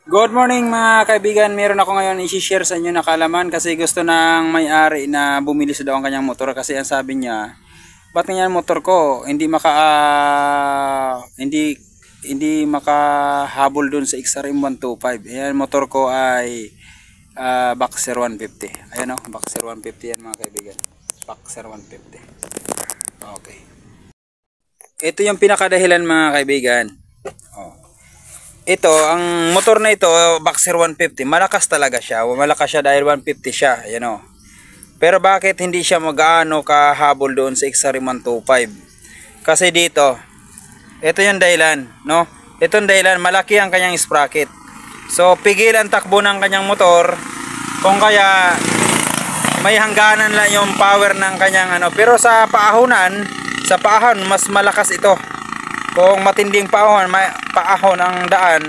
Good morning mga kaibigan, meron ako ngayon i-share sa inyo na kaalaman kasi gusto ng may-ari na bumili sa daw ang kanyang motor kasi ang sabi niya, ba't ganyan motor ko hindi makahabol dun sa XRM 125. Ayan, motor ko ay Boxer 150. Ayan o, Boxer 150 yan mga kaibigan. Boxer 150. Okay. Ito yung pinakadahilan mga kaibigan. Ito, ang motor na ito, Boxer 150, malakas talaga siya. Malakas siya dahil 150 siya, ayan o. Pero bakit hindi siya mag-aano kahabol doon sa XR125? Kasi dito, ito yung dahilan, no? Ito yung dahilan, malaki ang kanyang sprocket. So, pigil ang takbo ng kanyang motor, kung kaya may hangganan lang yung power ng kanyang ano. Pero sa paahon, mas malakas ito. Kung matinding paahon ang daan,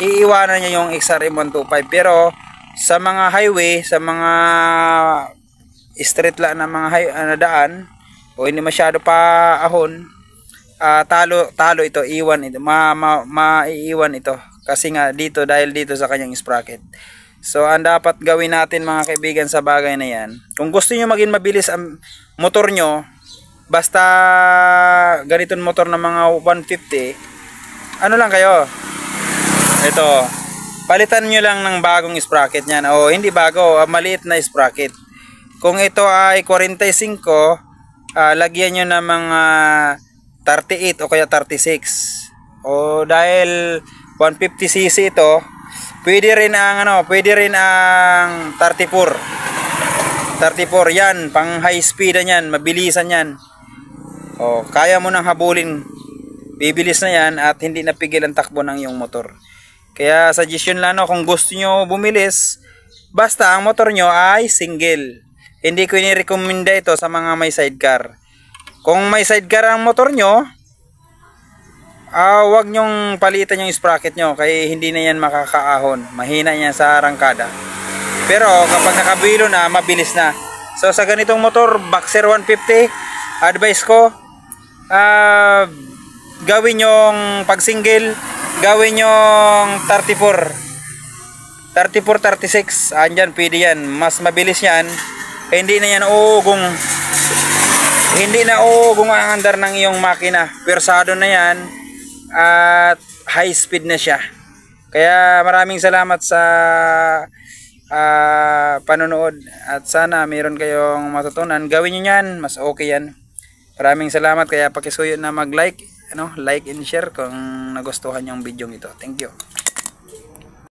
iiwanan niya yung XRM125. Pero sa mga highway, sa mga street lang na mga daan o hindi masyado paahon, talo ito, maiiwan ito kasi nga dahil dito sa kanyang sprocket. So ang dapat gawin natin mga kaibigan sa bagay na yan, kung gusto niyo maging mabilis ang motor nyo, basta ganitong motor na mga 150, ano lang kayo, ito, palitan nyo lang ng bagong sprocket nyan, o hindi bago, maliit na sprocket. Kung ito ay 45, lagyan nyo ng mga 38 o kaya 36. O dahil 150cc ito, pwede rin ang 34 yan, pang high speed yan, mabilisan yan. O, kaya mo nang habulin, bibilis na yan at hindi napigil ang takbo ng iyong motor. Kaya suggestion lang, no, kung gusto nyo bumilis, basta ang motor nyo ay single. Hindi ko inirekomenda ito sa mga may sidecar. Kung may sidecar ang motor nyo, wag nyong palitan yung sprocket nyo, kaya hindi na yan makakaahon, mahina yan sa arangkada. Pero kapag nakabilo na, mabilis na. So sa ganitong motor, Boxer 150, advice ko, gawin yung pag single, gawin yung 36, andyan pwede yan, mas mabilis yan, hindi na yan uugong ang andar ng iyong makina, persado na yan at high speed na siya. Kaya maraming salamat sa panonood at sana mayroon kayong matutunan. Gawin nyo yan, mas okay yan. Maraming salamat, kaya pakisuyo na mag-like, like and share kung nagustuhan yung video ito. Thank you.